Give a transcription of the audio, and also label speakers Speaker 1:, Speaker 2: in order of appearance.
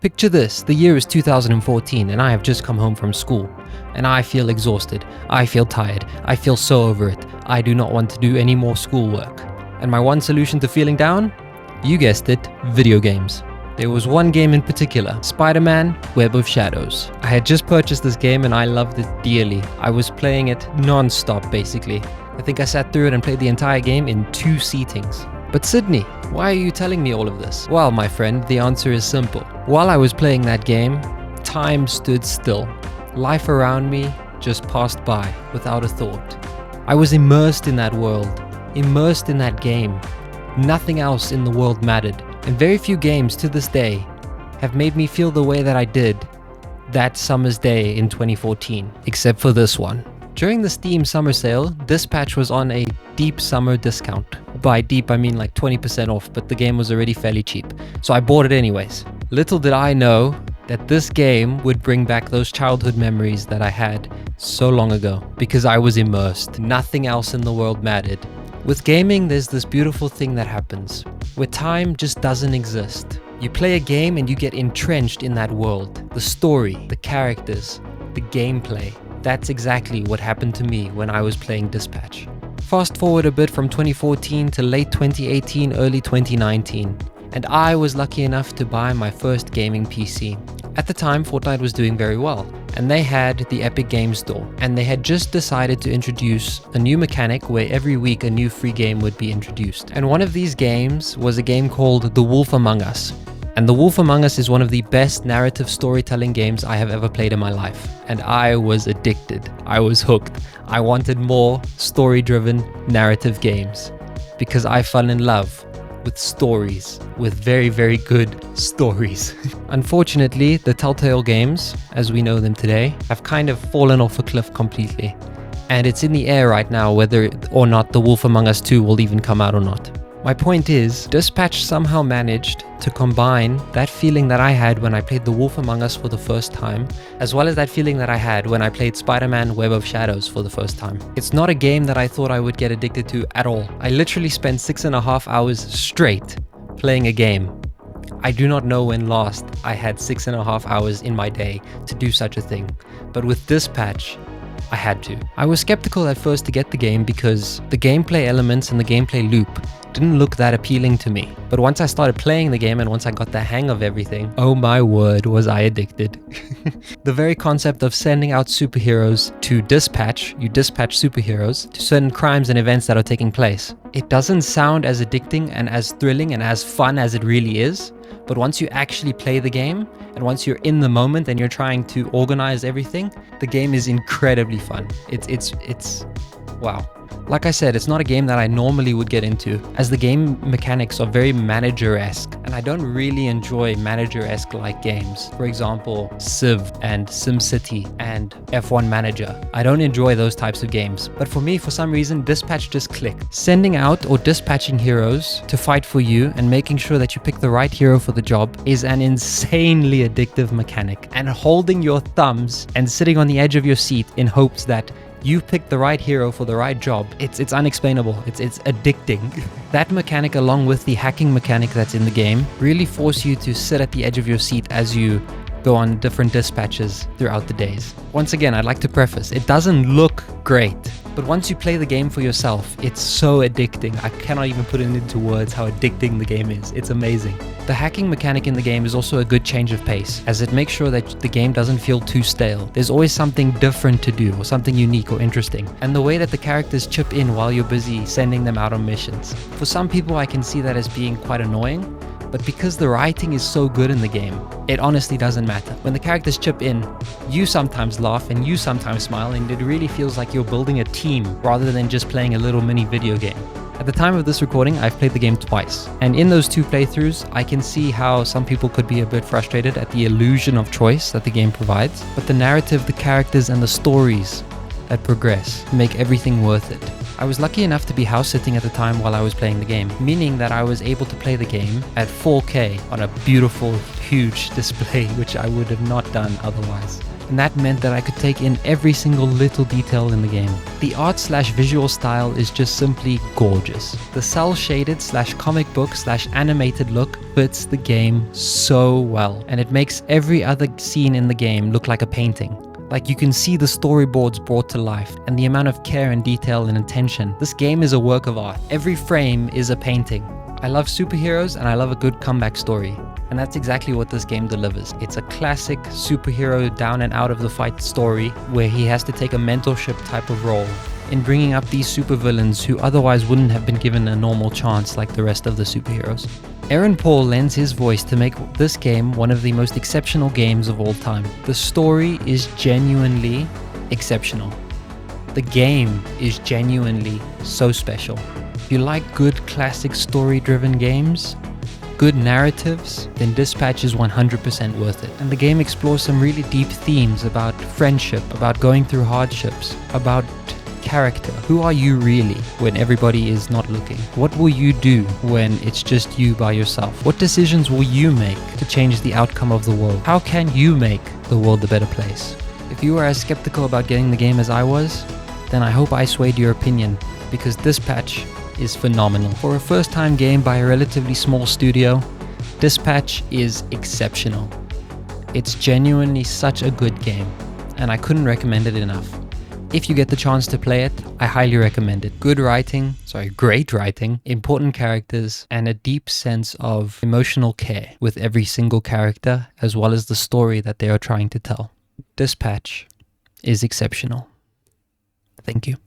Speaker 1: Picture this, the year is 2014 and I have just come home from school. And I feel exhausted, I feel tired, I feel so over it. I do not want to do any more schoolwork. And my one solution to feeling down? You guessed it, video games. There was one game in particular, Spider-Man Web of Shadows. I had just purchased this game and I loved it dearly. I was playing it non-stop basically. I think I sat through it and played the entire game in 2 sittings. But Sydney, why are you telling me all of this? Well, my friend, the answer is simple. While I was playing that game, time stood still. Life around me just passed by without a thought. I was immersed in that world, immersed in that game. Nothing else in the world mattered. And very few games to this day have made me feel the way that I did that summer's day in 2014, except for this one. During the Steam summer sale, Dispatch was on a deep summer discount. By deep, I mean like 20% off, but the game was already fairly cheap. So I bought it anyways. Little did I know that this game would bring back those childhood memories that I had so long ago, because I was immersed. Nothing else in the world mattered. With gaming, there's this beautiful thing that happens, where time just doesn't exist. You play a game and you get entrenched in that world. The story, the characters, the gameplay. That's exactly what happened to me when I was playing Dispatch. Fast forward a bit from 2014 to late 2018, early 2019, and I was lucky enough to buy my first gaming PC. At the time, Fortnite was doing very well, and they had the Epic Games Store, and they had just decided to introduce a new mechanic where every week a new free game would be introduced. And one of these games was a game called The Wolf Among Us. And The Wolf Among Us is one of the best narrative storytelling games I have ever played in my life. And I was addicted. I was hooked. I wanted more story-driven narrative games because I fell in love with stories, with very, very good stories. Unfortunately, the Telltale games, as we know them today, have kind of fallen off a cliff completely. And it's in the air right now whether or not The Wolf Among Us 2 will even come out or not. My point is, Dispatch somehow managed to combine that feeling that I had when I played The Wolf Among Us for the first time, as well as that feeling that I had when I played Spider-Man Web of Shadows for the first time. It's not a game that I thought I would get addicted to at all. I literally spent 6.5 hours straight playing a game. I do not know when last I had 6.5 hours in my day to do such a thing, but with Dispatch, I had to. I was skeptical at first to get the game because the gameplay elements and the gameplay loop didn't look that appealing to me. But once I started playing the game and once I got the hang of everything, oh my word, was I addicted. The very concept of sending out superheroes to dispatch, you dispatch superheroes to certain crimes and events that are taking place. It doesn't sound as addicting and as thrilling and as fun as it really is. But once you actually play the game, and once you're in the moment and you're trying to organize everything, the game is incredibly fun. It's wow. Like I said, it's not a game that I normally would get into, as the game mechanics are very manager-esque, and I don't really enjoy manager-esque like games. For example, Civ and SimCity and F1 Manager. I don't enjoy those types of games. But for me, for some reason, Dispatch just clicked. Sending out or dispatching heroes to fight for you and making sure that you pick the right hero for the job is an insanely addictive mechanic. And holding your thumbs and sitting on the edge of your seat in hopes that you picked the right hero for the right job. It's unexplainable. It's addicting. That mechanic, along with the hacking mechanic that's in the game, really force you to sit at the edge of your seat as you go on different dispatches throughout the days. Once again, I'd like to preface, it doesn't look great, but once you play the game for yourself, it's so addicting. I cannot even put it into words how addicting the game is. It's amazing. The hacking mechanic in the game is also a good change of pace, as it makes sure that the game doesn't feel too stale. There's always something different to do, or something unique or interesting. And the way that the characters chip in while you're busy sending them out on missions. For some people, I can see that as being quite annoying, but because the writing is so good in the game, it honestly doesn't matter. When the characters chip in, you sometimes laugh and you sometimes smile, and it really feels like you're building a team rather than just playing a little mini video game. At the time of this recording, I've played the game twice, and in those 2 playthroughs, I can see how some people could be a bit frustrated at the illusion of choice that the game provides, but the narrative, the characters, and the stories that progress make everything worth it. I was lucky enough to be house sitting at the time while I was playing the game, meaning that I was able to play the game at 4K on a beautiful huge display, which I would have not done otherwise. And that meant that I could take in every single little detail in the game. The art/visual style is just simply gorgeous. The cel-shaded/comic book/animated look fits the game so well, and it makes every other scene in the game look like a painting. Like, you can see the storyboards brought to life, and the amount of care and detail and attention. This game is a work of art. Every frame is a painting. I love superheroes and I love a good comeback story. And that's exactly what this game delivers. It's a classic superhero down and out of the fight story where he has to take a mentorship type of role in bringing up these supervillains who otherwise wouldn't have been given a normal chance like the rest of the superheroes. Aaron Paul lends his voice to make this game one of the most exceptional games of all time. The story is genuinely exceptional. The game is genuinely so special. If you like good classic story-driven games, good narratives, then Dispatch is 100% worth it. And the game explores some really deep themes about friendship, about going through hardships, about character. Who are you really when everybody is not looking? What will you do when it's just you by yourself? What decisions will you make to change the outcome of the world? How can you make the world a better place? If you are as skeptical about getting the game as I was, then I hope I swayed your opinion, because Dispatch is phenomenal. For a first-time game by a relatively small studio, Dispatch is exceptional. It's genuinely such a good game, and I couldn't recommend it enough. If you get the chance to play it, I highly recommend it. Great writing, important characters, and a deep sense of emotional care with every single character, as well as the story that they are trying to tell. Dispatch is exceptional. Thank you.